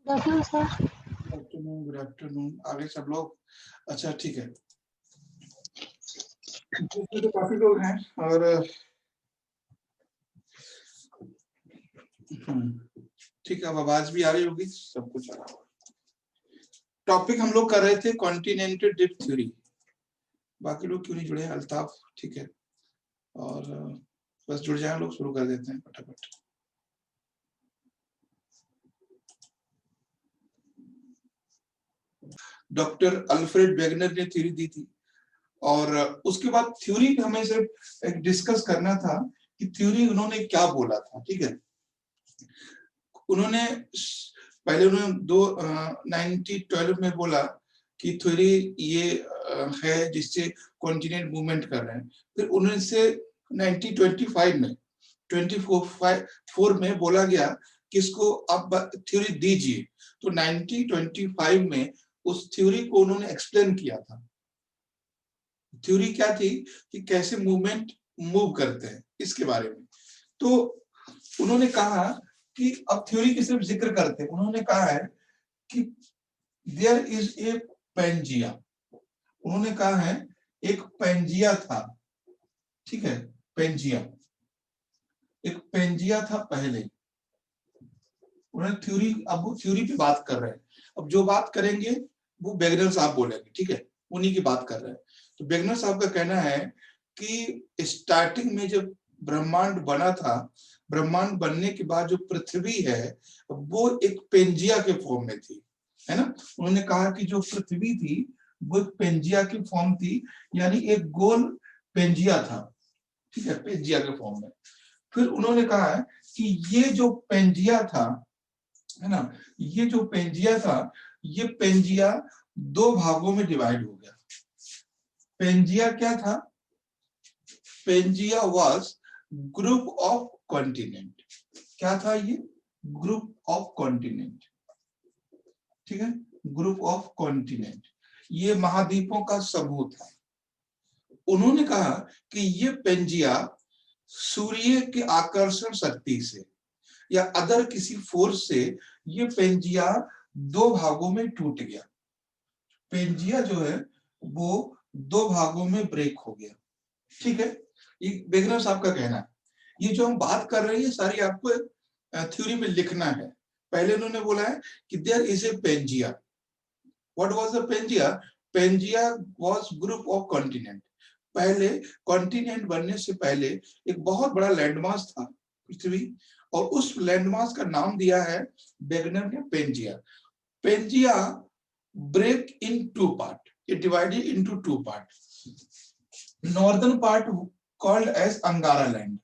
Afternoon, good afternoon. आगे सब लोग अच्छा ठीक है। इसमें तो काफी लोग हैं और ठीक है, अब आवाज भी आ रही होगी, सब कुछ आ रहा होगा। टॉपिक हम लोग कर रहे थे कॉन्टिनेंटल ड्रिफ्ट थ्योरी। बाकी लोग क्यों नहीं जुड़े? अल्ताफ ठीक है, और बस जुड़ जाए लोग, शुरू कर देते हैं फटाफट। डॉक्टर अल्फ्रेड वेगनर ने थ्योरी दी थी और उसके बाद थ्योरी हमें सिर्फ एक डिस्कस करना था कि थ्योरी उन्होंने क्या बोला था। ठीक है, उन्होंने पहले 1912 में बोला कि थ्योरी ये है जिससे कॉन्टिनेंट मूवमेंट कर रहे हैं। फिर 1925 में बोला गया कि इसको अब थ्योरी दीजिए। तो 1925 में उस थ्योरी को उन्होंने एक्सप्लेन किया था। थ्योरी क्या थी कि कैसे मूवमेंट मूव करते हैं, इसके बारे में। तो उन्होंने कहा कि अब थ्योरी की सिर्फ जिक्र करते हैं। उन्होंने कहा है कि देयर इज ए पेंजिया। उन्होंने कहा है एक पेंजिया था। ठीक है, पेंजिया, एक पेंजिया था पहले। उन्होंने थ्योरी, अब वो थ्योरी पे बात कर रहे हैं। अब जो बात करेंगे वो वेगनर साहब बोलेंगे। ठीक है, उन्हीं की बात कर रहे हैं। तो वेगनर साहब का कहना है कि स्टार्टिंग में जब ब्रह्मांड बना था, ब्रह्मांड बनने के बाद जो पृथ्वी है वो एक पेंजिया के फॉर्म में थी, है ना। उन्होंने कहा कि जो पृथ्वी थी वो एक पेंजिया की फॉर्म थी, यानी एक गोल पेंजिया था। ठीक है, पेंजिया के फॉर्म में। फिर उन्होंने कहा है कि ये जो पेंजिया था, है ना, ये जो पेंजिया था, ये पेंजिया दो भागों में डिवाइड हो गया। पेंजिया क्या था? Pangaea was group of continent. क्या था ये? Group of continent. ठीक है, ग्रुप ऑफ कॉन्टिनेंट, ये महाद्वीपों का समूह था। उन्होंने कहा कि ये पेंजिया सूर्य के आकर्षण शक्ति से या अदर किसी फोर्स से ये पेंजिया दो भागों में टूट गया। पेंजिया जो है वो दो भागों में ब्रेक हो गया। ठीक है, ये वेगनर साहब का कहना है। ये जो हम बात कर रहे हैं सारी आपको थ्योरी में लिखना है। पहले उन्होंने बोला है कि there is a Pangaea. What was the Pangaea? Pangaea was group of continent. पहले कॉन्टिनेंट बनने से पहले एक बहुत बड़ा लैंडमास था पृथ्वी, और उस लैंडमास का नाम दिया है वेगनर ने Pangaea. Pangaea break in two part, it divided into two part. Northern part called as Angara land.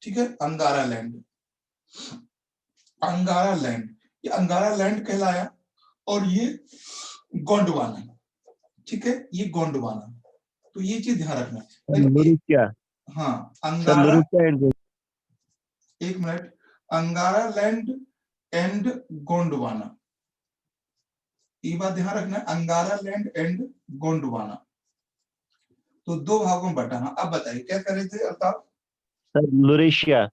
ठीक है, अंगारा लैंड, अंगारा लैंड, ये अंगारा लैंड कहलाया। और ये गोंडवाना, ठीक है, ये गोंडवाना। तो ये चीज ध्यान रखना। हाँ, अंगारा, एक मिनट, अंगारा लैंड एंड गोंडवाना, ये बात ध्यान रखना है, अंगारा लैंड एंड गोंडवाना। तो दो भागों में बटा। अब बताइए क्या कर रहे थे अल्ताफ? लोरेशिया।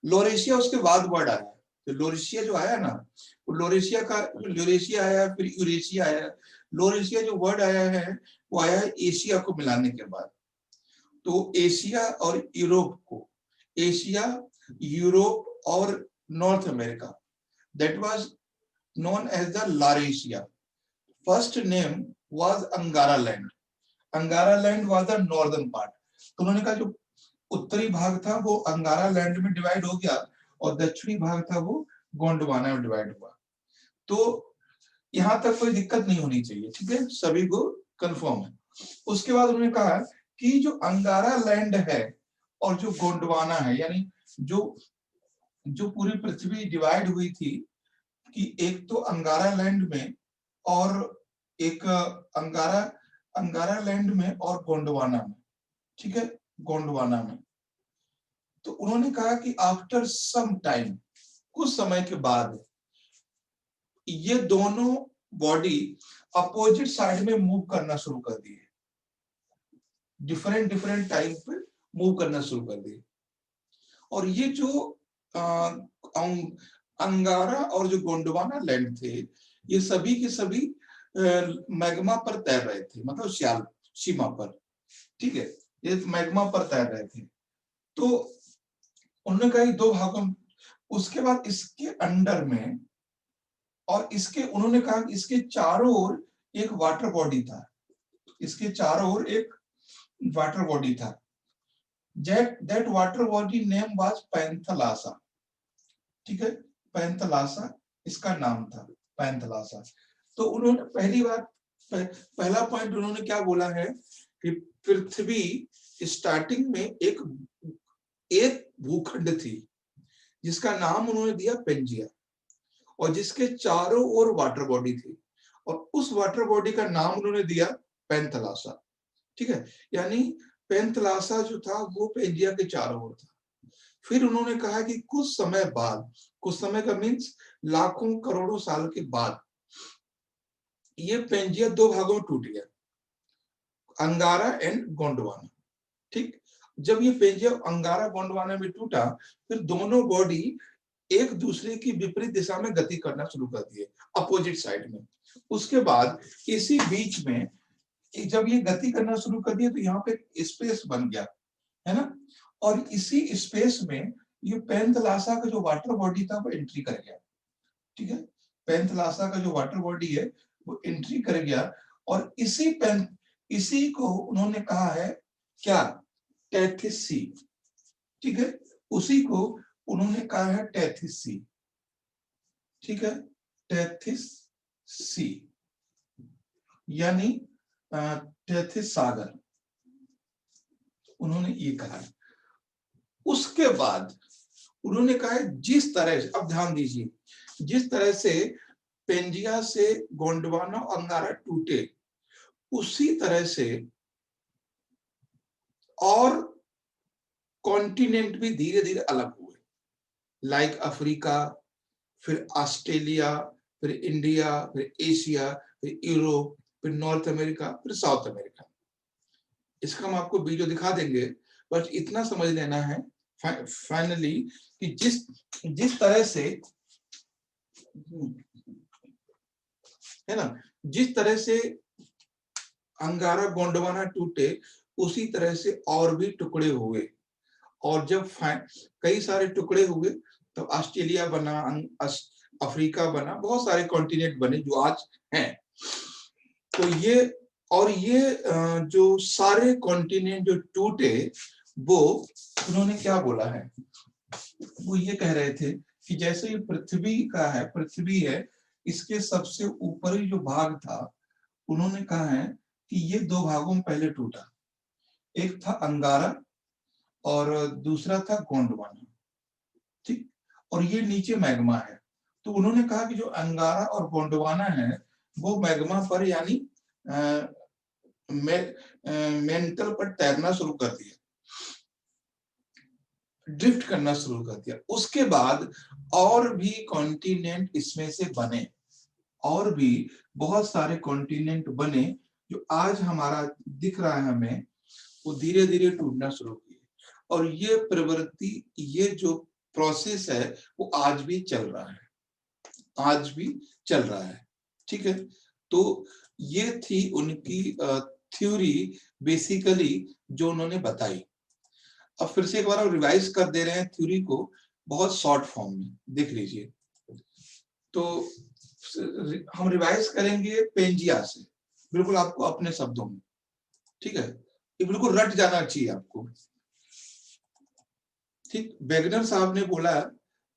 लोरेशिया उसके बाद वर्ड आया। तो लोरेशिया जो आया ना, वो लोरेशिया का, लोरेशिया आया, फिर यूरेशिया आया। लोरेशिया जो वर्ड आया है वो आया है एशिया को मिलाने के बाद। तो एशिया और यूरोप को, एशिया, यूरोप और north America, that was known as the Laurasia. First name was Angara land. Angara land was the northern part. तो उन्होंने कहा जो उत्तरी भाग था वो अंगारा लैंड में डिवाइड हो गया और दक्षिणी भाग था वो गोंडवाना में डिवाइड हुआ। तो यहां तक कोई दिक्कत नहीं होनी चाहिए। ठीक है, सभी को कंफर्म है। उसके बाद उन्होंने कहा कि जो अंगारा लैंड है और जो गोंडवाना है, यानी जो पूरी पृथ्वी डिवाइड हुई थी, कि एक तो अंगारा लैंड में और एक अंगारा लैंड में और गोंडवाना में। ठीक है, गोंडवाना में। तो उन्होंने कहा कि आफ्टर सम टाइम, कुछ समय के बाद, ये दोनों बॉडी अपोजिट साइड में मूव करना शुरू कर दिए, डिफरेंट डिफरेंट टाइम पे मूव करना शुरू कर दिए। और ये जो अंगारा और जो गोंडवाना लैंड थे, ये सभी के सभी मैग्मा पर तैर रहे थे, मतलब सीमा पर, ठीक है, ये मैग्मा पर तैर रहे थे। तो उन्होंने कहा दो भागों, उसके बाद इसके अंडर में, और इसके उन्होंने कहा कि इसके चारों ओर एक वाटर बॉडी था, इसके चारों ओर एक वाटर बॉडी था। That water body name was Panthalassa, ठीक है, पैंथलासा इसका नाम था, पैंथलासा। तो उन्होंने पहली बार पहला पॉइंट उन्होंने क्या बोला है कि पृथ्वी स्टार्टिंग में एक भूखंड थी जिसका नाम उन्होंने दिया पेंजिया, और जिसके चारों ओर वाटर बॉडी थी, और उस वाटर बॉडी का नाम उन्होंने दिया पैंथलासा, ठीक है। यानी पैंथलासा जो था वो पेंजिया के चारों ओर था। फिर उन्होंने कहा कि कुछ समय बाद, कुछ समय का मीन्स लाखों करोड़ों साल के बाद, ये पेंजिया दो भागों में टूट गया, अंगारा एंड गोंडवाना, ठीक। जब ये पेंजिया अंगारा गोंडवाना में टूटा, फिर दोनों बॉडी एक दूसरे की विपरीत दिशा में गति करना शुरू कर दिए, अपोजिट साइड में। उसके बाद इसी बीच में जब ये गति करना शुरू कर दिया तो यहाँ पे स्पेस बन गया, है ना, और इसी स्पेस में ये पैंथलासा का जो वाटर बॉडी था वो एंट्री कर गया, ठीक है। पैंथलासा का जो वाटर बॉडी है वो एंट्री कर गया, और इसी को उन्होंने कहा है क्या, टेथिस सी, ठीक है, उसी को उन्होंने कहा है टेथिस सी, ठीक है, टेथिस सी यानी टेथिस सागर, उन्होंने ये कहा। उसके बाद उन्होंने कहा है जिस तरह से, अब ध्यान दीजिए, जिस तरह से पेंजिया से गोंडवाना और अंगारा टूटे, उसी तरह से और कॉन्टिनेंट भी धीरे धीरे अलग हुए, लाइक अफ्रीका, फिर ऑस्ट्रेलिया, फिर इंडिया, फिर एशिया, फिर यूरोप, फिर नॉर्थ अमेरिका, फिर साउथ अमेरिका। इसका हम आपको वीडियो दिखा देंगे, बस इतना समझ लेना है फाइनली कि जिस तरह से, है ना, जिस तरह से अंगारा गोंडवाना टूटे, उसी तरह से और भी टुकड़े हुए, और जब कई सारे टुकड़े हुए तो ऑस्ट्रेलिया बना, अफ्रीका बना, बहुत सारे कॉन्टिनेंट बने जो आज हैं। तो ये जो सारे कॉन्टिनेंट जो टूटे, वो उन्होंने क्या बोला है, वो ये कह रहे थे कि जैसे ये पृथ्वी है, इसके सबसे ऊपरी जो भाग था, उन्होंने कहा है कि ये दो भागों में पहले टूटा, एक था अंगारा और दूसरा था गोंडवाना, ठीक, और ये नीचे मैग्मा है। तो उन्होंने कहा कि जो अंगारा और गोंडवाना है वो मैग्मा पर यानी मेंटल पर तैरना शुरू कर दिया, ड्रिफ्ट करना शुरू कर दिया। उसके बाद और भी कॉन्टिनेंट इसमें से बने, और भी बहुत सारे कॉन्टिनेंट बने जो आज हमारा दिख रहा है हमें, वो धीरे धीरे टूटना शुरू किए। और ये प्रवृत्ति, ये जो प्रोसेस है वो आज भी चल रहा है, आज भी चल रहा है, ठीक है। तो ये थी उनकी थ्योरी बेसिकली जो उन्होंने बताई। अब फिर से एक बार हम रिवाइज कर दे रहे हैं थ्योरी को, बहुत शॉर्ट फॉर्म में देख लीजिए। तो हम रिवाइज करेंगे पेंजिया से, बिल्कुल आपको अपने शब्दों में, ठीक है, ये बिल्कुल रट जाना चाहिए आपको, ठीक। वेगनर साहब ने बोला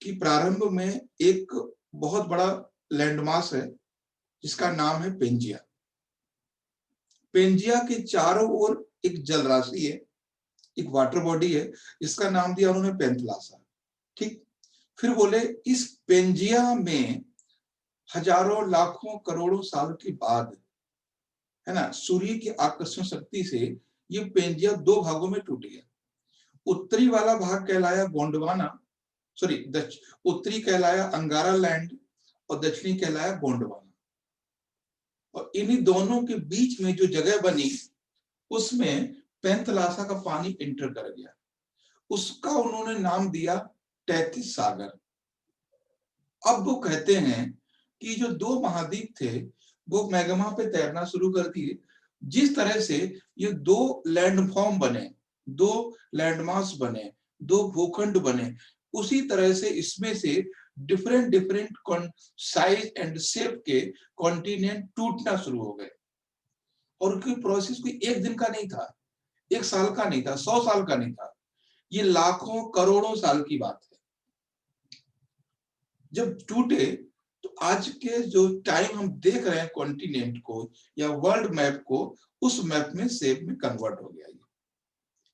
कि प्रारंभ में एक बहुत बड़ा लैंडमास है जिसका नाम है पेंजिया। पेंजिया के चारों ओर एक जल राशि है, एक वाटर बॉडी है, जिसका नाम दिया उन्होंने पैंथलासा, ठीक। फिर बोले इस पेंजिया में हजारों लाखों करोड़ों साल के बाद, है ना, सूर्य की आकर्षण शक्ति से ये पेंजिया दो भागों में टूट गया। उत्तरी वाला भाग कहलाया गोंडवाना, उत्तरी कहलाया अंगारा लैंड और दक्षिणी कहलाया गोंडवाना। और इन्हीं दोनों के बीच में जो जगह बनी, उसमें पैंथलासा का पानी इंटर कर गया, उसका उन्होंने नाम दिया टेथिस सागर, अब वो कहते हैं कि जो दो महाद्वीप थे वो मैग्मा पे तैरना शुरू कर दिए। जिस तरह से ये दो लैंडफॉर्म बने, दो लैंडमास बने, दो भूखंड बने, उसी तरह से इसमें से different different size and shape के कॉन्टिनेंट टूटना शुरू हो गए। और उनकी प्रोसेस कोई एक दिन का नहीं था, एक साल का नहीं था, 100 साल का नहीं था, ये लाखों करोड़ों साल की बात है। जब टूटे तो आज के जो टाइम हम देख रहे हैं कॉन्टिनेंट को या वर्ल्ड मैप को, उस मैप में शेप में कन्वर्ट हो गया ये।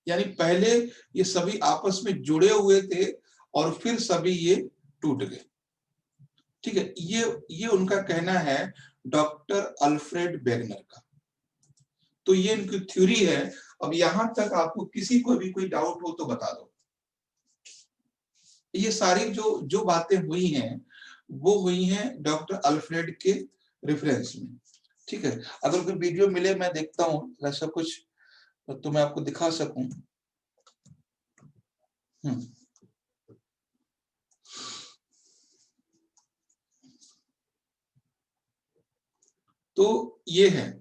यानी पहले ये सभी आपस में जुड़े हुए थे और फिर सभी ये टूट गए। ठीक है, ये उनका कहना है डॉक्टर अल्फ्रेड वेगनर का। तो ये इनकी थ्योरी है। अब यहां तक आपको किसी को भी कोई डाउट हो तो बता दो। ये सारी जो जो बातें हुई हैं वो हुई हैं डॉक्टर अल्फ्रेड के रेफरेंस में। ठीक है, अगर कोई वीडियो मिले मैं देखता हूं ऐसा कुछ तो मैं आपको दिखा सकूं। तो ये है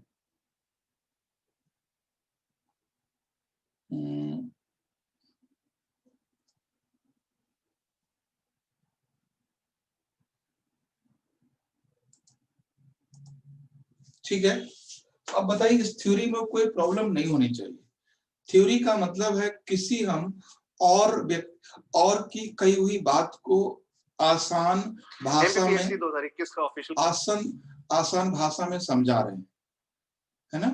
ठीक है। अब बताइए इस थ्योरी में कोई प्रॉब्लम नहीं होनी चाहिए। थ्योरी का मतलब है किसी हम और की कही हुई बात को आसान भाषा में 2021 का ऑफिशियल आसान भाषा में समझा रहे हैं, है ना।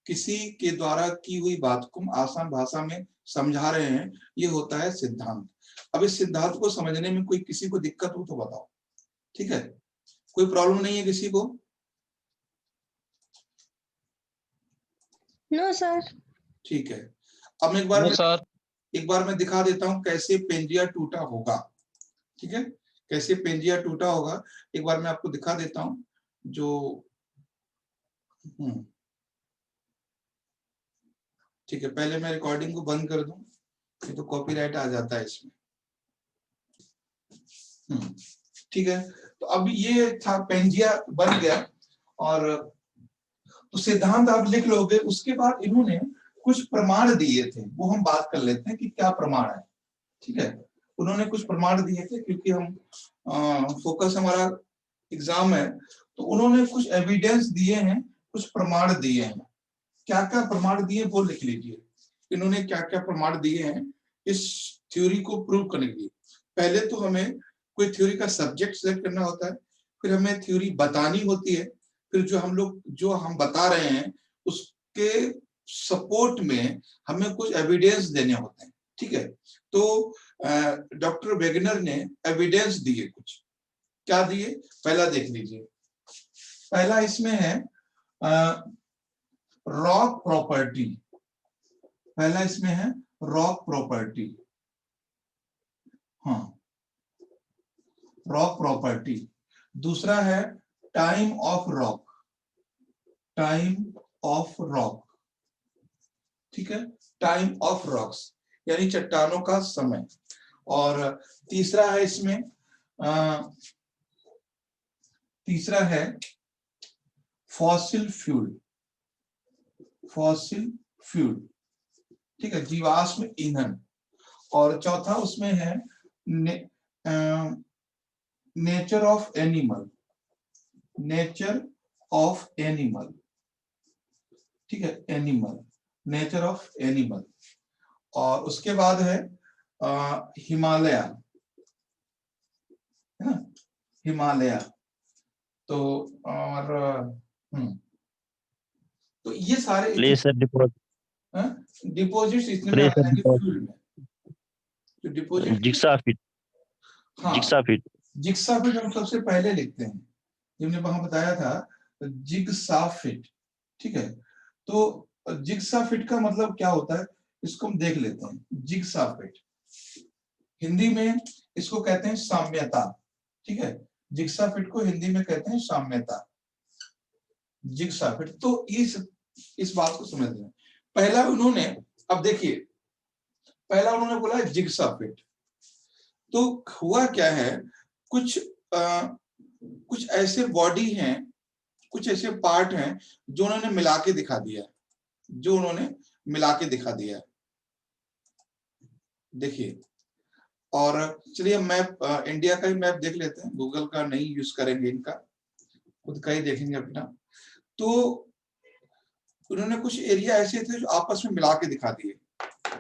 किसी के द्वारा की हुई बात को हम आसान भाषा में समझा रहे हैं, ये होता है सिद्धांत। अब इस सिद्धांत को समझने में कोई किसी को दिक्कत हो तो बताओ। ठीक है, कोई प्रॉब्लम नहीं है किसी को? No sir. ठीक है, अब एक बार मैं दिखा देता हूं कैसे पेंजिया टूटा होगा। ठीक है, कैसे पेंजिया टूटा होगा एक बार मैं आपको दिखा देता हूं। जो ठीक है, पहले मैं रिकॉर्डिंग को बंद कर दूं, ये तो कॉपीराइट आ जाता है इसमें। ठीक है, तो अब ये था पेंजिया बन गया। और तो सिद्धांत आप लिख लोगे, उसके बाद इन्होंने कुछ प्रमाण दिए थे, वो हम बात कर लेते हैं कि क्या प्रमाण है। ठीक है, उन्होंने कुछ प्रमाण दिए थे क्योंकि हम फोकस हमारा एग्जाम है, तो उन्होंने कुछ एविडेंस दिए हैं, कुछ प्रमाण दिए हैं। क्या क्या प्रमाण दिए वो लिख लीजिए। इन्होंने क्या क्या प्रमाण दिए हैं इस थ्योरी को प्रूव करने के लिए। पहले तो हमें कोई थ्योरी का सब्जेक्ट सिलेक्ट करना होता है, फिर हमें थ्योरी बतानी होती है, फिर जो हम बता रहे हैं उसके सपोर्ट में हमें कुछ एविडेंस देने होते हैं। ठीक है, तो डॉक्टर वेगनर ने एविडेंस दिए कुछ। क्या दिए पहला देख लीजिए। पहला इसमें है रॉक प्रॉपर्टी। पहला इसमें है रॉक प्रॉपर्टी। हाँ, रॉक प्रॉपर्टी। दूसरा है time of rock. Time of rock, ठीक है, टाइम ऑफ रॉक्स यानी चट्टानों का समय। और तीसरा है इसमें तीसरा है फॉसिल फ्यूल। फॉसिल फ्यूल, ठीक है, जीवाश्म ईंधन। और चौथा उसमें है nature of animal. Nature of animal, ठीक है, एनिमल, नेचर ऑफ एनिमल। और उसके बाद है हिमालय, है ना, हिमालय। तो और तो ये सारे डिपॉजिट्स इसमें आएंगे फ्यूल में। जो डिपॉजिट जिग्साफिट। हाँ, जिग्साफिट हम सबसे पहले लिखते हैं, जिन्होंने वहां बताया था जिग्साफिट। ठीक है, तो जिग्साफिट का मतलब क्या होता है इसको हम देख लेते हैं। जिग्साफिट हिंदी में इसको कहते हैं साम्यता। ठीक है, जिग्साफिट को हिंदी में कहते हैं साम्यता, जिग्साफिट। तो इस बात को समझते हैं। पहला उन्होंने, अब देखिए, पहला उन्होंने बोला जिग्साफिट। तो हुआ क्या है, कुछ कुछ ऐसे बॉडी हैं, कुछ ऐसे पार्ट हैं जो उन्होंने मिला के दिखा दिया है, जो उन्होंने मिला के दिखा दिया है। देखिए, और चलिए मैप, इंडिया का ही मैप देख लेते हैं, गूगल का नहीं यूज करेंगे, इनका खुद का ही देखेंगे अपना। तो उन्होंने कुछ एरिया ऐसे थे जो आपस में मिला के दिखा दिए,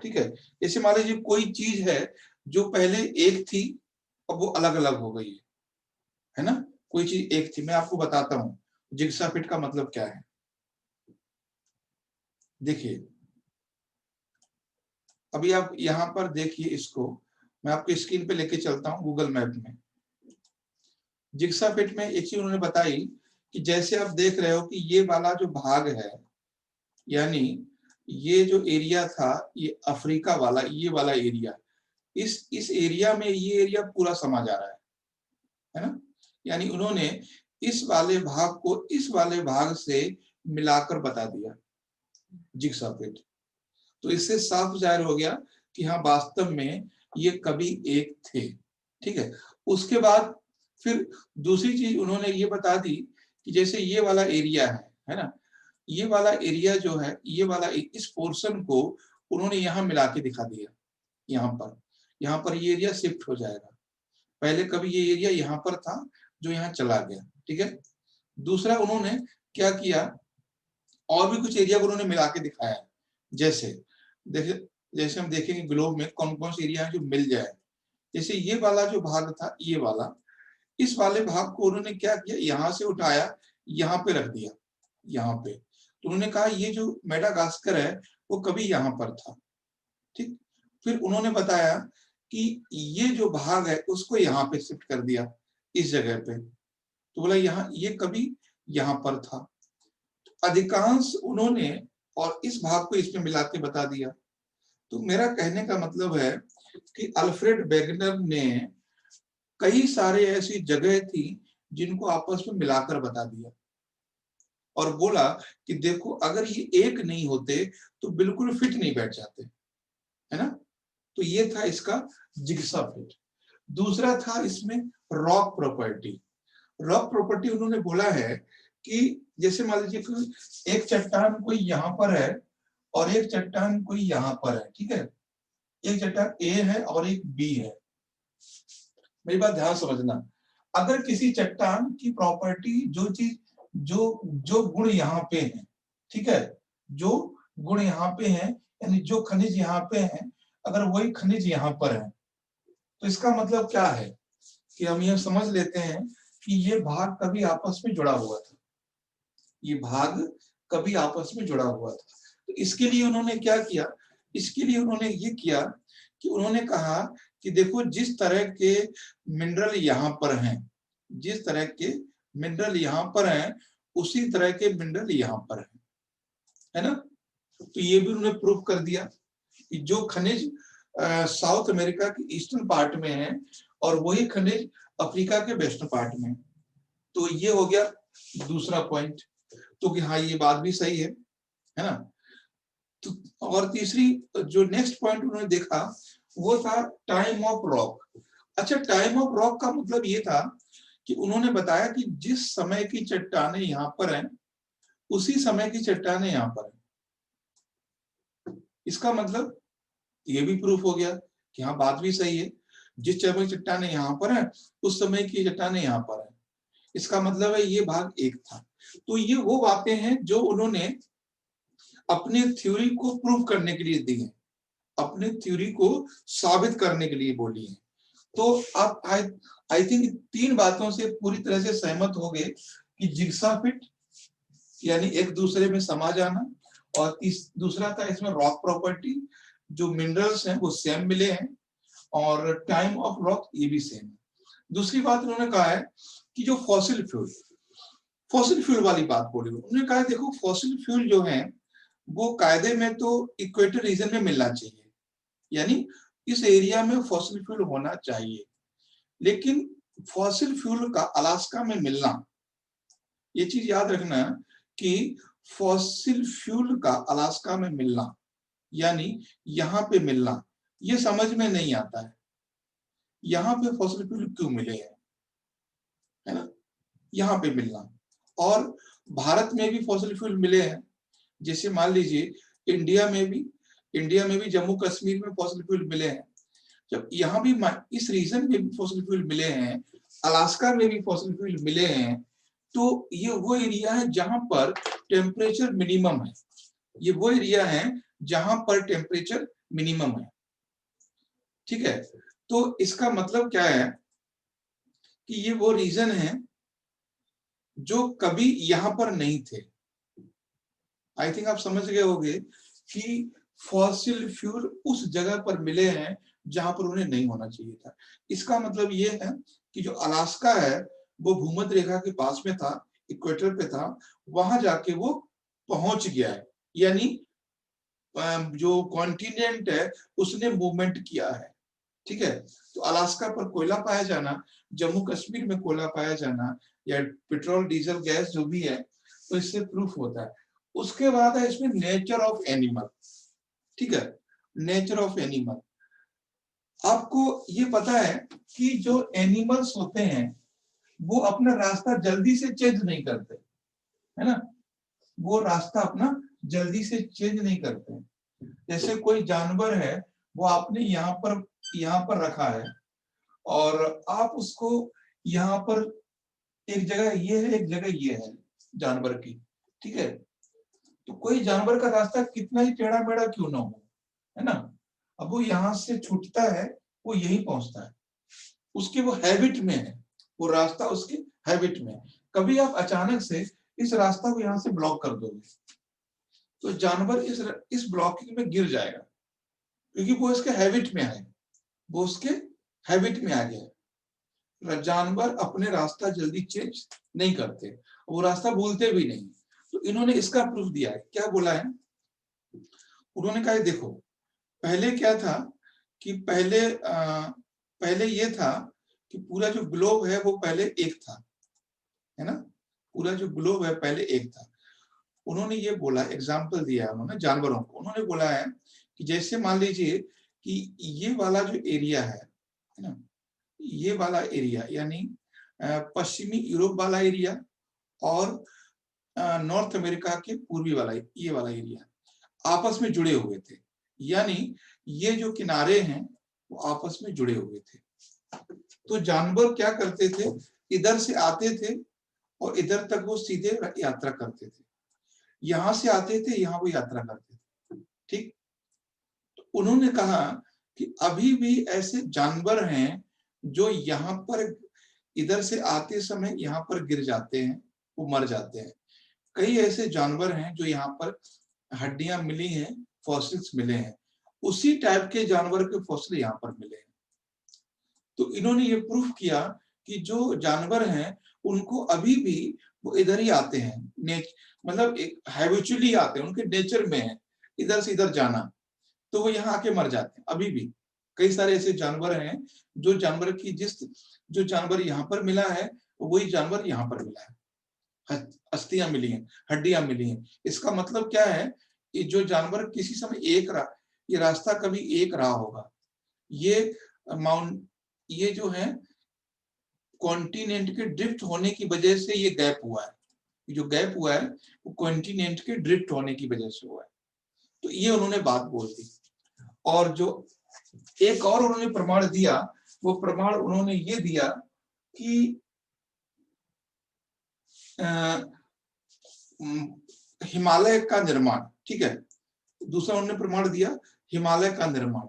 ठीक है। जैसे मान लीजिए कोई चीज है जो पहले एक थी, अब वो अलग अलग हो गई है ना। कोई चीज एक थी, मैं आपको बताता हूँ जिग्सा फिट का मतलब क्या है। देखिए, अभी आप यहाँ पर देखिए, इसको मैं आपके स्क्रीन पे लेके चलता हूँ गूगल मैप में। जिग्सा फिट में एक चीज उन्होंने बताई कि जैसे आप देख रहे हो कि ये वाला जो भाग है, यानी ये जो एरिया था, ये अफ्रीका वाला, ये वाला एरिया, इस एरिया में ये एरिया पूरा समा जा रहा है ना। यानी उन्होंने इस वाले भाग को इस वाले भाग से मिलाकर बता दिया जिग्सा फिट। तो इससे साफ जाहिर हो गया कि हाँ, वास्तव में ये कभी एक थे, ठीक है। उसके बाद फिर दूसरी चीज उन्होंने ये बता दी कि जैसे ये वाला एरिया है ना, ये वाला एरिया जो है, ये वाला इस पोर्शन को उन्होंने यहाँ मिला के दिखा दिया। यहाँ पर ये एरिया शिफ्ट हो जाएगा, पहले कभी ये एरिया यहाँ पर था जो यहाँ चला गया, ठीक है। दूसरा उन्होंने क्या किया, और भी कुछ एरिया को उन्होंने मिला के दिखाया, जैसे देखिए, जैसे हम देखेंगे ग्लोब में कौन कौन से एरिया है जो मिल जाए। जैसे ये वाला जो भाग था, ये वाला, इस वाले भाग को उन्होंने क्या किया, यहाँ से उठाया, यहाँ पे रख दिया, यहाँ पे। तो उन्होंने कहा ये जो मेडागास्कर है वो कभी यहाँ पर था, ठीक। फिर उन्होंने बताया कि ये जो भाग है उसको यहाँ पे शिफ्ट कर दिया, इस जगह पे। तो बोला यहाँ ये कभी यहाँ पर था। अधिकांश उन्होंने और इस भाग को इसमें मिला के बता दिया। तो मेरा कहने का मतलब है कि अल्फ्रेड वेगनर ने कई सारे ऐसी जगह थी जिनको आपस में मिलाकर बता दिया और बोला कि देखो, अगर ये एक नहीं होते तो बिल्कुल फिट नहीं बैठ जाते, है ना। तो ये था इसका जिग्सा फिट। दूसरा था इसमें रॉक प्रॉपर्टी। रॉक प्रॉपर्टी उन्होंने बोला है कि जैसे मान लीजिए कि एक चट्टान कोई यहाँ पर है और एक चट्टान कोई यहाँ पर है, ठीक है। एक चट्टान ए है और एक बी है। मेरी बात ध्यान समझना, अगर किसी चट्टान की प्रॉपर्टी, जो चीज, जो जो गुण यहाँ पे है, ठीक है, जो गुण यहाँ पे है, यानी जो खनिज यहाँ पे है, अगर वही खनिज यहाँ पर है, तो इसका मतलब क्या है कि हम ये समझ लेते हैं कि ये भाग कभी आपस में जुड़ा हुआ था, ये भाग कभी आपस में जुड़ा हुआ था। तो इसके लिए उन्होंने क्या किया, इसके लिए उन्होंने ये किया कि उन्होंने कहा कि देखो, जिस तरह के मिनरल यहाँ पर हैं, जिस तरह के मिनरल यहाँ पर हैं, उसी तरह के मिनरल यहाँ पर हैं, है ना। तो ये भी उन्होंने प्रूव कर दिया कि जो खनिज साउथ अमेरिका के ईस्टर्न पार्ट में है और वही खनिज अफ्रीका के वेस्टर्न पार्ट में। तो ये हो गया दूसरा पॉइंट, तो कि हाँ, ये बात भी सही है ना। तो और तीसरी जो नेक्स्ट पॉइंट उन्होंने देखा वो था टाइम ऑफ रॉक। अच्छा, टाइम ऑफ रॉक का मतलब ये था कि उन्होंने बताया कि जिस समय की चट्टानें यहाँ पर हैं, उसी समय की चट्टानें यहाँ पर हैं। इसका मतलब ये भी प्रूफ हो गया कि हाँ, बात भी सही है, जिस समय की चट्टानें यहाँ पर हैं, उस समय की चट्टानें यहाँ पर हैं। इसका मतलब है ये भाग एक था। तो ये वो बातें हैं जो उन्होंने अपने थ्योरी को प्रूव करने के लिए दी है, अपने थ्योरी को साबित करने के लिए बोली है। तो आप आई थिंक तीन बातों से पूरी तरह से सहमत हो गए कि जिग्सा फिट यानी एक दूसरे में समा जाना, और दूसरा था इसमें रॉक प्रॉपर्टी, जो मिनरल्स हैं वो सेम मिले हैं, और टाइम ऑफ रॉक ये भी सेम है। दूसरी बात उन्होंने कहा है कि जो फॉसिल फ्यूल वाली बात बोली, उन्होंने कहा देखो, फॉसिल फ्यूल जो है वो कायदे में तो इक्वेटर रीजन में मिलना चाहिए, यानी इस एरिया में फॉसिल फ्यूल होना चाहिए, लेकिन फॉसिल फ्यूल का अलास्का में मिलना, ये चीज याद रखना कि फॉसिल फ्यूल का अलास्का में मिलना यानी यहाँ पे मिलना, ये समझ में नहीं आता है यहाँ पे फॉसिल फ्यूल क्यों मिले हैं। है ना, यहाँ पे मिलना। और भारत में भी फॉसिल फ्यूल मिले हैं, जैसे मान लीजिए इंडिया में भी जम्मू कश्मीर में फॉसिल फ्यूल मिले हैं, जब यहाँ भी इस रीजन में भी फॉसिल फ्यूल मिले हैं, अलास्का में भी फॉसिल फ्यूल मिले हैं, तो ये वो एरिया है जहां पर टेम्परेचर मिनिमम है, ये वो एरिया है जहां पर टेम्परेचर मिनिमम है। ठीक है, तो इसका मतलब क्या है कि ये वो रीजन है जो कभी यहां पर नहीं थे। आई थिंक आप समझ गए होंगे कि फॉसिल फ्यूल उस जगह पर मिले हैं जहां पर उन्हें नहीं होना चाहिए था। इसका मतलब ये है कि जो अलास्का है वो भूमध्य रेखा के पास में था, इक्वेटर पे था, वहां जाके वो पहुंच गया है, यानी जो कॉन्टिनेंट है उसने मूवमेंट किया है। ठीक है, तो अलास्का पर कोयला पाया जाना, जम्मू कश्मीर में कोयला पाया जाना, या पेट्रोल डीजल गैस जो भी है, तो इससे प्रूफ होता है। उसके बाद है इसमें नेचर ऑफ एनिमल। ठीक है, नेचर ऑफ एनिमल, आपको ये पता है कि जो एनिमल्स होते हैं वो अपना रास्ता जल्दी से चेंज नहीं करते, है ना, वो रास्ता अपना जल्दी से चेंज नहीं करते। जैसे कोई जानवर है, वो आपने यहाँ पर रखा है और आप उसको यहाँ पर, एक जगह ये है एक जगह ये है जानवर की, ठीक है, तो कोई जानवर का रास्ता कितना ही टेढ़ा मेढ़ा क्यों ना हो, है ना, अब वो यहाँ से छूटता है, वो यही पहुंचता है, उसके वो हैबिट में है, वो रास्ता उसके हैबिट में है। कभी आप अचानक से इस रास्ता को यहाँ से ब्लॉक कर दोगे तो जानवर इस ब्लॉकिंग में गिर जाएगा, क्योंकि वो इसके हैबिट में है, वो उसके हैबिट में आ गया। जानवर अपने रास्ता जल्दी चेंज नहीं करते, वो रास्ता भूलते भी नहीं। तो इन्होंने इसका प्रूफ दिया है। क्या बोला है, उन्होंने कहा देखो पहले क्या था कि पहले ये था कि पूरा जो ग्लोब है वो पहले एक था, है ना, पूरा जो ग्लोब है पहले एक था। उन्होंने ये बोला, एग्जाम्पल दिया उन्होंने जानवरों को, उन्होंने बोला है कि जैसे मान लीजिए कि ये वाला जो एरिया है ना, ये वाला एरिया यानी पश्चिमी यूरोप वाला एरिया और नॉर्थ अमेरिका के पूर्वी वाला ये वाला एरिया आपस में जुड़े हुए थे, यानी ये जो किनारे हैं वो आपस में जुड़े हुए थे। तो जानवर क्या करते थे, इधर से आते थे और इधर तक वो सीधे यात्रा करते थे, यहां से आते थे यहाँ वो यात्रा करते थे। ठीक, तो उन्होंने कहा कि अभी भी ऐसे जानवर हैं जो यहाँ पर इधर से आते समय यहाँ पर गिर जाते हैं, वो मर जाते हैं। कई ऐसे जानवर हैं जो यहाँ पर हड्डियां मिली हैं, फॉसिल्स मिले हैं, उसी टाइप के जानवर के फॉसिल यहाँ पर मिले हैं। तो इन्होंने ये प्रूफ किया कि जो जानवर हैं उनको अभी भी वो इधर ही आते हैं, मतलब एक हैबिचुअली आते हैं, उनके नेचर में है इधर से इधर जाना, तो वो यहाँ आके मर जाते हैं। अभी भी कई सारे ऐसे जानवर हैं जो जानवर यहाँ पर मिला है वही जानवर यहाँ पर मिला है, अस्थियां मिली हैं, हड्डियां मिली हैं। इसका मतलब क्या है कि जो जानवर किसी समय ये रास्ता कभी एक रहा होगा, ये जो है कॉन्टिनेंट के ड्रिफ्ट होने की वजह से ये गैप हुआ है, जो गैप हुआ है वो कॉन्टिनेंट के ड्रिफ्ट होने की वजह से हुआ है। तो ये उन्होंने बात बोल दी। और जो एक और उन्होंने प्रमाण दिया, वो प्रमाण उन्होंने ये दिया कि हिमालय का निर्माण, ठीक है, दूसरा उन्होंने प्रमाण दिया हिमालय का निर्माण।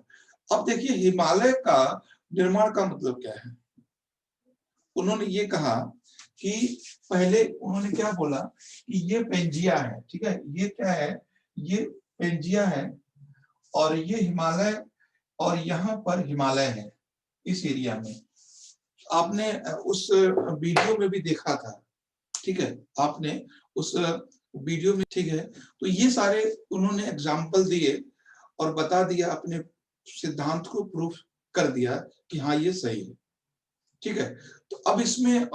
अब देखिए हिमालय का निर्माण का मतलब क्या है, उन्होंने ये कहा कि पहले उन्होंने क्या बोला कि ये पेंजिया है, ठीक है, ये क्या है, ये पेंजिया है और ये हिमालय, और यहाँ पर हिमालय है इस एरिया में। आपने उस वीडियो में भी देखा था, ठीक है, आपने उस वीडियो में, ठीक है, तो ये सारे उन्होंने एग्जाम्पल दिए और बता दिया, अपने सिद्धांत को प्रूफ कर दिया कि हाँ ये सही है। ठीक है, तो अब इसमें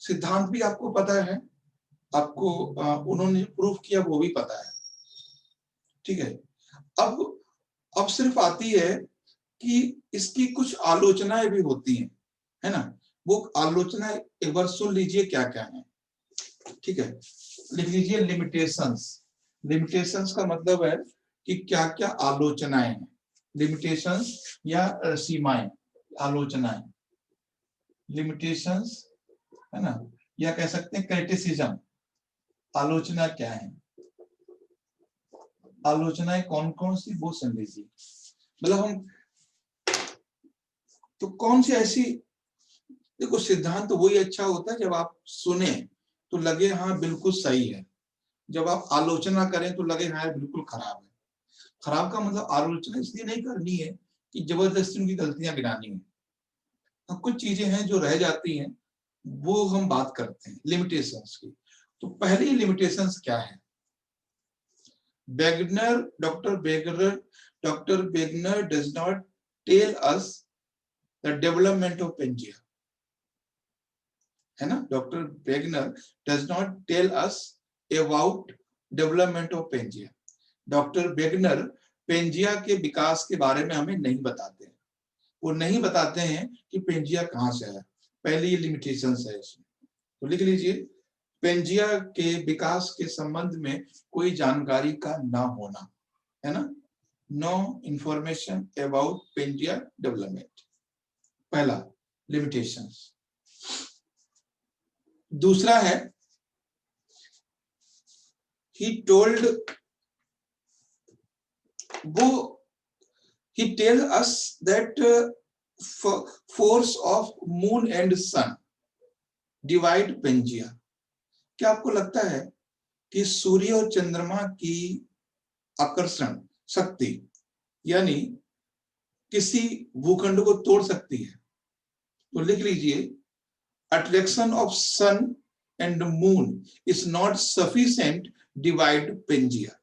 सिद्धांत भी आपको पता है, आपको उन्होंने प्रूफ किया वो भी पता है। ठीक है, अब सिर्फ आती है कि इसकी कुछ आलोचनाएं भी होती हैं, है ना, वो आलोचना एक बार सुन लीजिए क्या क्या है, ठीक है। लिख लीजिए लिमिटेशंस। लिमिटेशंस का मतलब है कि क्या क्या आलोचनाएं हैं, लिमिटेशंस या सीमाएं, आलोचनाएं, लिमिटेशंस है ना, या कह सकते हैं क्रिटिसिज्म। आलोचना क्या है, आलोचनाएं कौन कौन सी वो सुन लीजिए। मतलब हम तो कौन सी ऐसी, देखो सिद्धांत तो वही अच्छा होता है जब आप सुने तो लगे हाँ बिल्कुल सही है, जब आप आलोचना करें तो लगे हाँ बिल्कुल खराब है। खराब का मतलब आलोचना इसलिए नहीं करनी है कि जबरदस्ती उनकी गलतियां गिनानी है। तो कुछ चीजें हैं जो रह जाती हैं, वो हम बात करते हैं लिमिटेशंस की। तो पहली लिमिटेशंस क्या है, doctor Wegener does not tell us the development of Pangaea, है ना। Doctor Wegener does not tell us about development of Pangaea. Doctor Wegener Pangaea के विकास के बारे में हमें नहीं बताते हैं, वो नहीं बताते हैं कि पेंजिया कहाँ से आया। पहली ये लिमिटेशंस है इसमें, तो लिख लीजिए पेंजिया के विकास के संबंध में कोई जानकारी का ना होना, है ना, no information about Pangaea development, पहला लिमिटेशंस। दूसरा है he told वो he tell us that force of moon and sun divide Pangaea। क्या आपको लगता है कि सूर्य और चंद्रमा की आकर्षण शक्ति यानी किसी भूखंड को तोड़ सकती है? तो लिख लीजिए attraction of sun and moon is not sufficient divide Pangaea।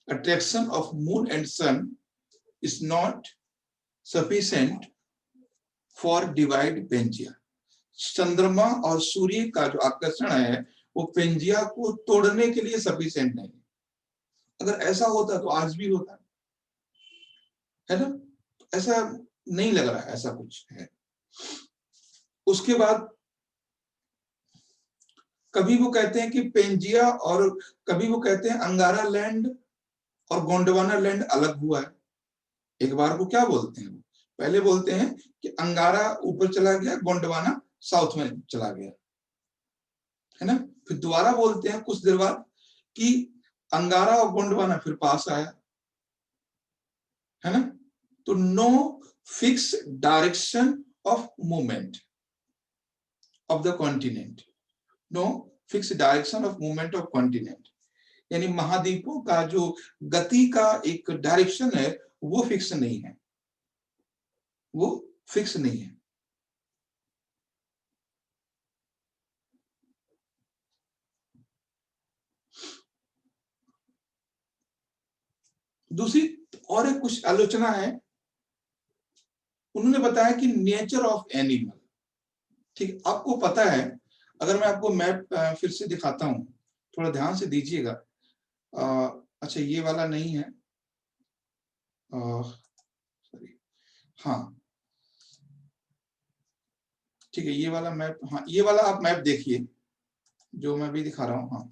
Attraction of moon and sun is not sufficient for divide Pangaea। चंद्रमा और सूर्य का जो आकर्षण है वो पेंजिया को तोड़ने के लिए सफिशिएंट नहीं। अगर ऐसा होता तो आज भी होता, है ना, ऐसा नहीं लग रहा, ऐसा कुछ है। उसके बाद कभी वो कहते हैं कि पेंजिया और कभी वो कहते हैं अंगारा लैंड और गोंडवाना लैंड अलग हुआ है। एक बार को क्या बोलते हैं, पहले बोलते हैं कि अंगारा ऊपर चला गया, गोंडवाना साउथ में चला गया, है ना। फिर दोबारा बोलते हैं कुछ देर बाद कि अंगारा और गोंडवाना फिर पास आया, है ना। तो no fix direction of movement of the continent, no fix direction of movement of continent, यानी महाद्वीपों का जो गति का एक डायरेक्शन है वो फिक्स नहीं है, वो फिक्स नहीं है। दूसरी और एक कुछ आलोचना है, उन्होंने बताया कि नेचर ऑफ एनिमल, ठीक, आपको पता है, अगर मैं आपको मैप फिर से दिखाता हूं, थोड़ा ध्यान से दीजिएगा। अच्छा ये वाला नहीं है, सॉरी, हाँ ठीक है, ये वाला मैप, हाँ ये वाला आप मैप देखिए जो मैं भी दिखा रहा हूं, हाँ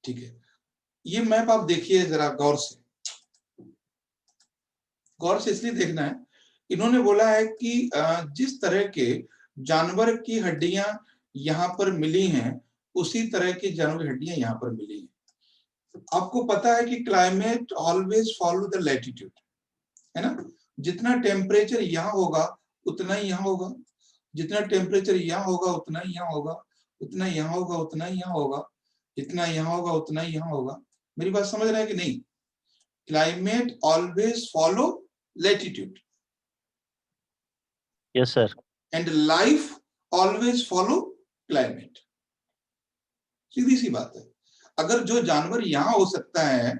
ठीक है। ये मैप आप देखिए जरा गौर से, गौर से इसलिए देखना है, इन्होंने बोला है कि जिस तरह के जानवर की हड्डियां यहाँ पर मिली हैं उसी तरह की जानवर की हड्डियां यहाँ पर मिली हैं। आपको पता है कि climate always follow the latitude, है ना, जितना टेम्परेचर यहाँ होगा उतना ही यहाँ होगा, जितना टेम्परेचर यहाँ होगा उतना ही यहाँ होगा, उतना यहाँ होगा उतना ही यहाँ होगा, जितना यहाँ होगा उतना ही यहाँ होगा। मेरी बात समझ रहे हैं कि नहीं? Climate always follow latitude, Yes, sir. And life always follow climate. सीधी सी बात है, अगर जो जानवर यहाँ हो सकता है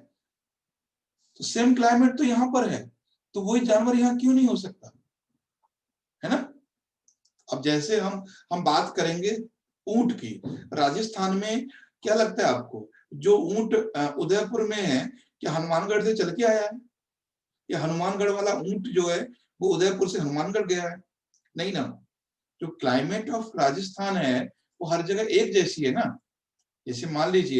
तो सेम क्लाइमेट तो यहाँ पर है, तो वही जानवर यहाँ क्यों नहीं हो सकता, है ना। अब जैसे हम बात करेंगे ऊंट की, राजस्थान में क्या लगता है आपको, जो ऊंट उदयपुर में है क्या हनुमानगढ़ से चल के आया है? या हनुमानगढ़ वाला ऊंट जो है वो उदयपुर से हनुमानगढ़ गया है? नहीं ना। जो क्लाइमेट ऑफ राजस्थान है वो हर जगह एक जैसी है ना। जैसे मान लीजिए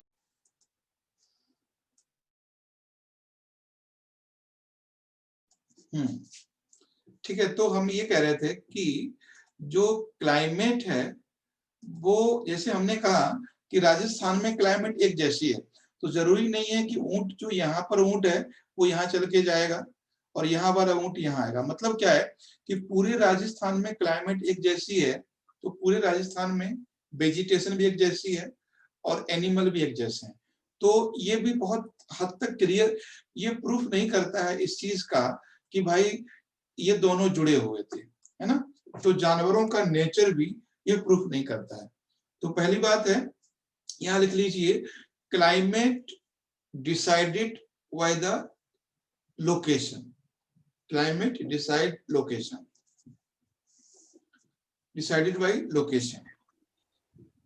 ठीक है, तो हम ये कह रहे थे कि जो क्लाइमेट है वो, जैसे हमने कहा कि राजस्थान में क्लाइमेट एक जैसी है, तो जरूरी नहीं है कि ऊंट जो यहाँ पर ऊंट है वो यहाँ चल के जाएगा और यहाँ वाला ऊंट यहाँ आएगा। मतलब क्या है कि पूरे राजस्थान में क्लाइमेट एक जैसी है, तो पूरे राजस्थान में वेजिटेशन भी एक जैसी है और एनिमल भी एक जैसे हैं। तो ये भी बहुत हद तक क्लियर, ये प्रूफ नहीं करता है इस चीज का कि भाई ये दोनों जुड़े हुए थे, है ना। तो जानवरों का नेचर भी ये प्रूफ नहीं करता है। तो पहली बात है, यहां लिख लीजिए, climate decided by the location. Climate decided by location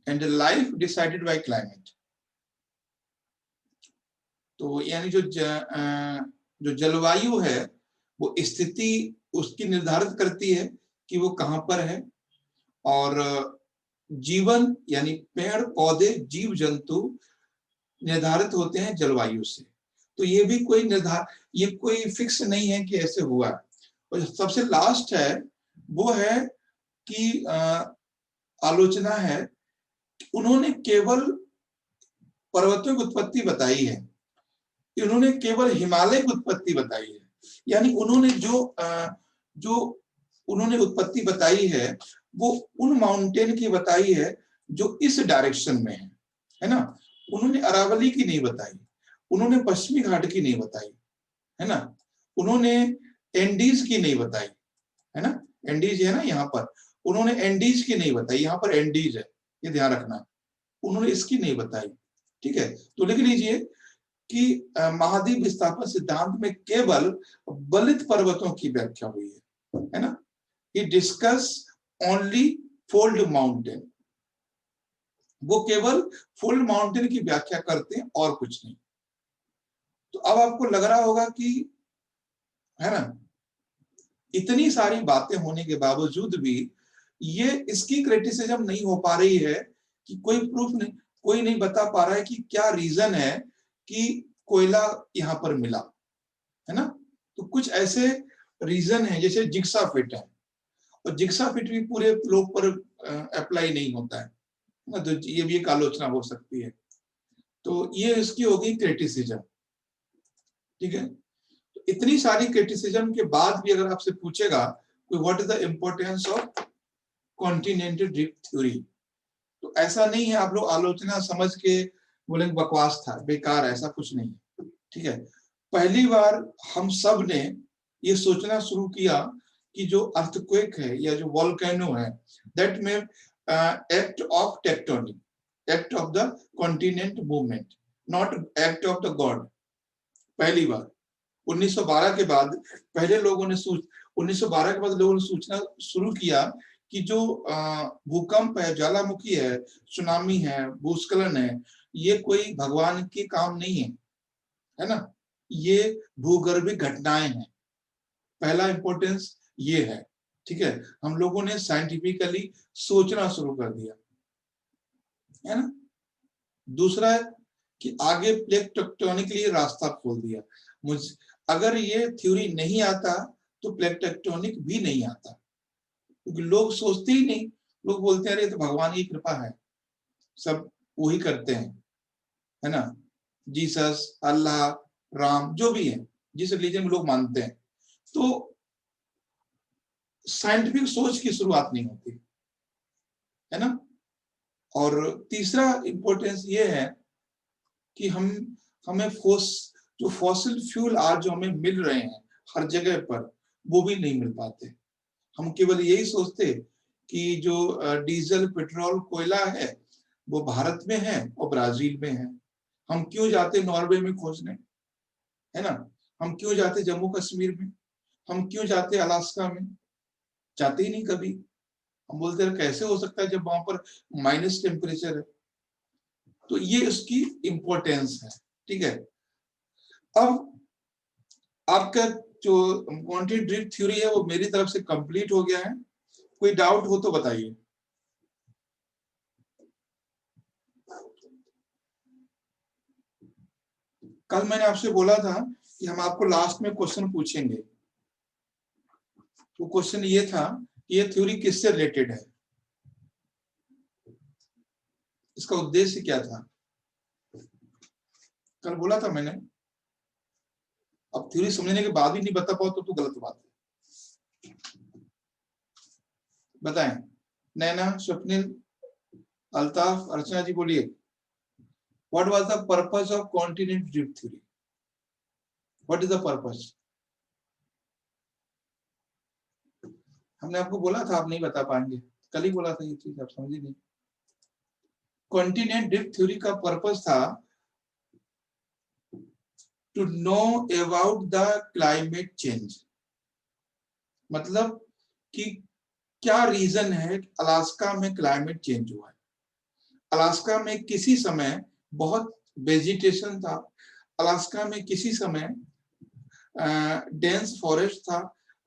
and life decided by climate। तो यानी जो जलवायु है वो स्थिति उसकी निर्धारित करती है कि वो कहां पर है, और जीवन यानी पेड़ पौधे जीव जंतु निर्धारित होते हैं जलवायु से। तो ये भी ये कोई फिक्स नहीं है कि ऐसे हुआ। और सबसे लास्ट है वो है कि आलोचना है, उन्होंने केवल पर्वतों की उत्पत्ति बताई है, उन्होंने केवल हिमालय की उत्पत्ति बताई है। यानी उन्होंने जो उन्होंने उत्पत्ति बताई है वो उन माउंटेन की बताई है जो इस डायरेक्शन में है ना। उन्होंने अरावली की नहीं बताई, उन्होंने पश्चिमी घाट की नहीं बताई, है ना। उन्होंने एंडीज की नहीं बताई, है ना। एंडीज है ना यहाँ पर, उन्होंने एंडीज की नहीं बताई, यहाँ पर एंडीज है, ये ध्यान रखना। उन्होंने इसकी नहीं बताई, ठीक है। तो लिख लीजिए कि महाद्वीप विस्थापन सिद्धांत में केवल बलित पर्वतों की व्याख्या हुई है ना। He discuss only fold mountain, वो केवल फोल्ड माउंटेन की व्याख्या करते हैं और कुछ नहीं। तो अब आपको लग रहा होगा कि, है ना, इतनी सारी बातें होने के बावजूद भी ये इसकी क्रिटिसिज्म नहीं हो पा रही है कि कोई प्रूफ नहीं, कोई नहीं बता पा रहा है कि क्या रीजन है कि कोयला यहाँ पर मिला, है ना। तो कुछ ऐसे रीजन है, जैसे जिग्सा फिट है, और जिग्सा फिट भी पूरे लोग पर अप्लाई नहीं होता है ना, तो ये भी एक आलोचना हो सकती है। तो ये इसकी होगी क्रिटिसिज्म, ठीक है। तो इतनी सारी क्रिटिसिज्म के बाद भी अगर आपसे पूछेगा कोई what is the importance of continental drift theory, तो ऐसा नहीं है आप लोग आलोचना समझ के बोलेंगे बकवास था, बेकार, ऐसा कुछ नहीं, ठीक है। पहली बार हम सब ने ये सोचना शुरू किया कि जो अर्थक्वेक है या जो वॉल्केनो है, दैट में act of tectonic, act of the continent movement, not act of the God. पहली बार 1912 के बाद पहले लोगों ने 1912 के बाद लोगों ने सोचना शुरू किया कि जो भूकंप है, ज्वालामुखी है, सुनामी है, भूस्खलन है, ये कोई भगवान के काम नहीं है ना, ये भूगर्भिक घटनाएं हैं। पहला इंपॉर्टेंस ये है, ठीक है। हम लोगों ने साइंटिफिकली सोचना शुरू कर दिया, है ना। दूसरा है कि आगे प्लेट टेक्टोनिक के लिए रास्ता खोल दिया। अगर ये थ्योरी नहीं आता तो प्लेट टेक्टोनिक भी नहीं आता, क्योंकि लोग सोचते ही नहीं, लोग बोलते हैं अरे तो भगवान की कृपा है, सब वही करते हैं, है ना। जीसस, अल्लाह, राम, जो भी है, जिस रिलीजन में लोग मानते हैं, तो साइंटिफिक सोच की शुरुआत नहीं होती, है ना। और तीसरा इंपॉर्टेंस ये है कि हमें जो फॉसिल फ्यूल आज जो हमें मिल रहे हैं हर जगह पर, वो भी नहीं मिल पाते। हम केवल यही सोचते कि जो डीजल, पेट्रोल, कोयला है वो भारत में है और ब्राजील में है। हम क्यों जाते नॉर्वे में खोजने, है ना। हम क्यों जाते जम्मू कश्मीर में, हम क्यों जाते अलास्का में, जाते ही नहीं कभी। हम बोलते हैं कैसे हो सकता है जब वहां पर माइनस टेम्परेचर है। तो ये इसकी इंपॉर्टेंस है, ठीक है। अब आपका जो क्वांटिटी ड्रिफ्ट थ्योरी है वो मेरी तरफ से कंप्लीट हो गया है। कोई डाउट हो तो बताइए। कल मैंने आपसे बोला था कि हम आपको लास्ट में क्वेश्चन पूछेंगे। तो क्वेश्चन ये था कि ये थ्योरी किससे रिलेटेड है, इसका उद्देश्य क्या था, कल बोला था मैंने। अब थ्योरी समझने के बाद भी नहीं बता पाओ तो गलत बात है। बताएं, नैना, स्वप्निल, अल्ताफ, अर्चना जी बोलिए। What was the purpose of continent drift theory? What is the purpose? हमने आपको बोला था आप नहीं बता पाएंगे, कल ही बोला था ये चीज, आप समझे नहीं। कॉन्टिनेंट ड्रिफ्ट थ्योरी का पर्पस था to know about the climate change. मतलब कि क्या रीजन है अलास्का में क्लाइमेट चेंज हुआ है। अलास्का में किसी समय बहुत वेजिटेशन था, अलास्का में किसी समय डेंस फॉरेस्ट था,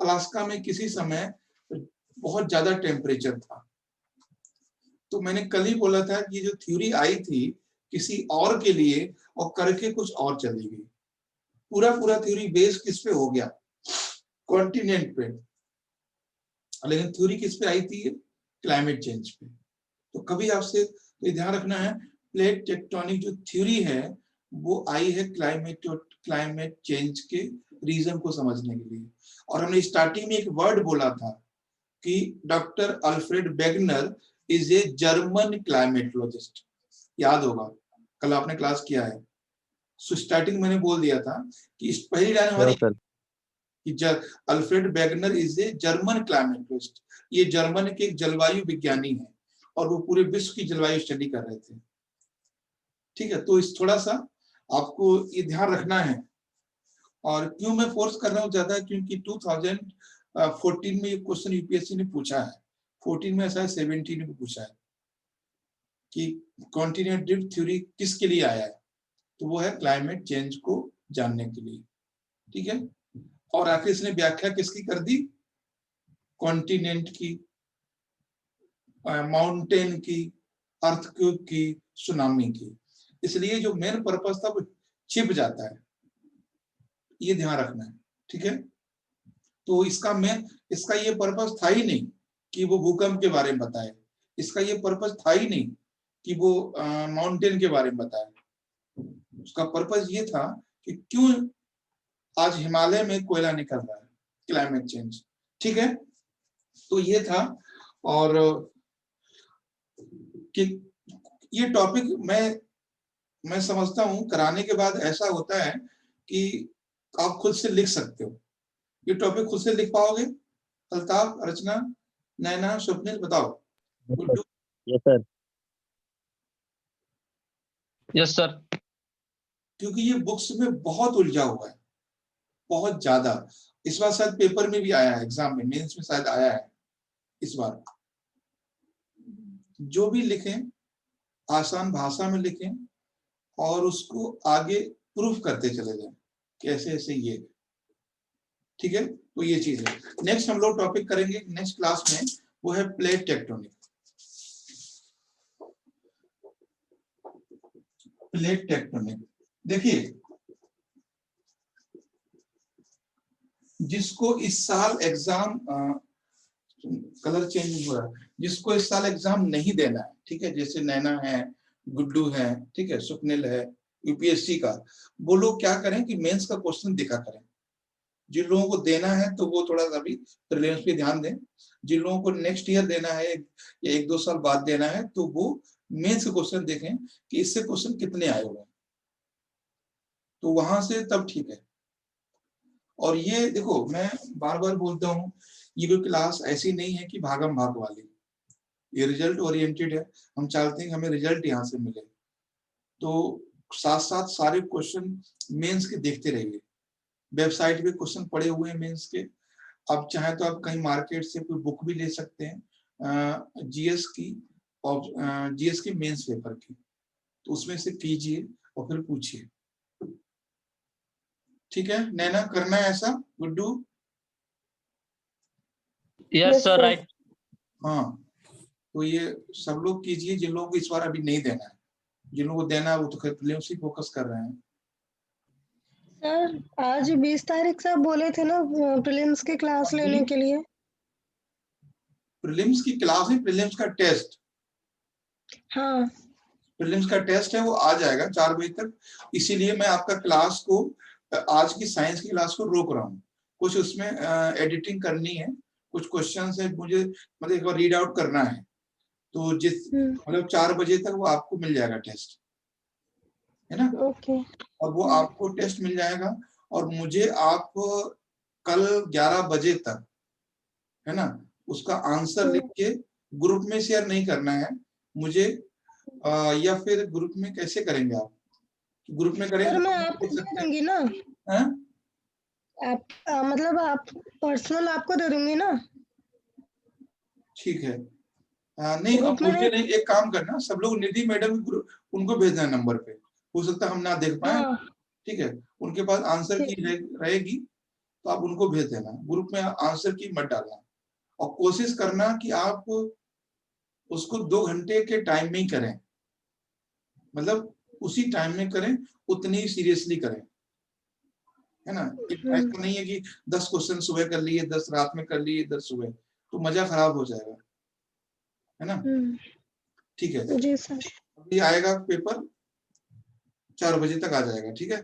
अलास्का में किसी समय बहुत ज्यादा टेम्परेचर था। तो मैंने कल ही बोला था कि जो थ्योरी आई थी किसी और के लिए और करके कुछ और चली गई। पूरा पूरा थ्योरी बेस किस पे हो गया? कॉन्टिनेंट पे, लेकिन थ्योरी किस पे आई थी? क्लाइमेट चेंज पे। तो कभी आपसे तो ध्यान रखना है, प्लेट टेक्टोनिक जो थ्योरी है वो आई है क्लाइमेट चेंज के रीजन को समझने के लिए। और हमने स्टार्टिंग में एक वर्ड बोला था कि doctor Alfred Wegener is a German climatologist. याद होगा, कल आपने क्लास किया है। सो स्टार्टिंग मैंने बोल दिया था कि इस पहली लाइन हमारी सर कि Alfred Wegener is a German climatologist. ये जर्मन के एक जलवायु विज्ञानी है और वो पूरे विश्व की जलवायु स्टडी कर रहे थे। ठीक है, तो इस थोड़ा सा आपको ये ध्यान रखना है। और क्यों मैं फोर्स कर रहा हूँ ज्यादा, क्योंकि 2014 में ये क्वेश्चन यूपीएससी ने पूछा है, 14 में ऐसा है, 17 में पूछा है कि कॉन्टिनेंट ड्रिफ्ट थ्योरी किसके लिए आया है। तो वो है क्लाइमेट चेंज को जानने के लिए। ठीक है, और आखिर इसने व्याख्या किसकी कर दी? कॉन्टिनेंट की, माउंटेन की, अर्थक्वेक की, सुनामी की। इसलिए जो मेन पर्पस था वो छिप जाता है, ये ध्यान रखना है। ठीक है, तो इसका ये पर्पस था ही नहीं कि वो भूकंप के बारे में बताए, इसका ये पर्पस था ही नहीं कि वो माउंटेन के बारे में बताए। उसका पर्पस ये था कि क्यों आज हिमालय में कोयला निकल रहा है, क्लाइमेट चेंज। ठीक है, तो ये था। और कि ये टॉपिक मैं समझता हूं कराने के बाद ऐसा होता है कि आप खुद से लिख सकते हो। ये टॉपिक खुद से लिख पाओगे? अल्ताफ, अर्चना, नैना, स्वप्निल, बताओ। Guddu? Yes sir yes sir. क्योंकि ये बुक्स में बहुत उलझा हुआ है, बहुत ज्यादा। इस बार शायद पेपर में भी आया है, एग्जाम में, मेंस में शायद आया है इस बार। जो भी लिखें आसान भाषा में लिखें और उसको आगे प्रूफ करते चले जाएं कैसे ऐसे ये। ठीक है, तो ये चीज है। नेक्स्ट हम लोग टॉपिक करेंगे नेक्स्ट क्लास में, वो है प्लेट टेक्टोनिक। प्लेट टेक्टोनिक, देखिए जिसको इस साल एग्जाम कलर चेंज हो रहा है, जिसको इस साल एग्जाम नहीं देना है, ठीक है, जैसे नैना है, गुड्डू है, ठीक है, स्वप्निल है, यूपीएससी का, वो लोग क्या करें कि मेंस का क्वेश्चन देखा करें। जिन लोगों को देना है तो वो थोड़ा सा भी प्रीलिम्स पे ध्यान दें। जिन लोगों को नेक्स्ट ईयर देना है या 1-2 साल बाद देना है तो वो मेंस के क्वेश्चन देखें कि इससे क्वेश्चन कितने आए हुए हैं, तो वहां से तब ठीक है। और ये देखो मैं बार बार बोलता हूँ, ये कोई क्लास ऐसी नहीं है कि भागम भाग वाली, ये रिजल्ट ओरिएंटेड है। हम चाहते हैं कि हमें रिजल्ट यहाँ से मिले, तो साथ साथ सारे क्वेश्चन मेंस के देखते रहिए। वेबसाइट पे क्वेश्चन पड़े हुए हैं मेंस के, आप चाहें तो आप कहीं मार्केट से कोई बुक भी ले सकते हैं जीएस की, और जीएस की मेंस पेपर की, तो उसमें से कीजिए और फिर पूछिए। ठीक है नैना, करना है ऐसा? गुड्डू? Yes sir, right. हाँ, तो ये सब लोग कीजिए जिन लोगों को इस बार अभी नहीं देना है। जिन लोगों को देना है वो तो प्रीलिम्स ही फोकस कर रहे हैं। सर आज 20 तारीख से आप बोले थे ना प्रीलिम्स की क्लास लेने के लिए। प्रीलिम्स की क्लास है, प्रीलिम्स का टेस्ट। हाँ प्रीलिम्स का टेस्ट है वो आ जाएगा 4 बजे तक, इसीलिए मैं आपका क्लास को आज की साइंस की क्लास को रोक रहा हूँ। कुछ उसमें एडिटिंग करनी है, कुछ क्वेश्चंस है मुझे मतलब एक बार रीड आउट करना है, तो जिस मतलब 4 बजे तक वो आपको मिल जाएगा टेस्ट, है ना? ओके। अब वो आपको टेस्ट मिल जाएगा और मुझे आप कल 11 बजे तक, है ना, उसका आंसर लिख के ग्रुप में शेयर नहीं करना है मुझे, या फिर ग्रुप में कैसे करेंगे आप? ग्रुप में करेंगे सर मैं तो आपको देख दे सकते दूंगी ना। हैं। आप मतलब आप पर्सनल आपको दे दूंगी ना। ठीक है, नहीं अब ग्रुप में मुझे नहीं, एक काम करना, सब लोग निधि मैडम उनको भेजना नंबर पे, हो सकता है हम ना देख पाए। हाँ ठीक है, उनके पास आंसर की ठीक। रहेगी तो आप उनको भेज देना, ग्रुप में आंसर की मत डालना, और कोशिश करना कि आप उसको 2 घंटे के टाइम में ही करें, मतलब उसी टाइम में करें, उतनी सीरियसली करें, है ना? ऐसा नहीं है कि 10 क्वेश्चन सुबह कर लिए, 10 रात में कर लिए, 10 सुबह, तो मजा खराब हो जाएगा, है ना? ठीक है, जी सर। अभी आएगा पेपर 4 बजे तक आ जाएगा, ठीक है?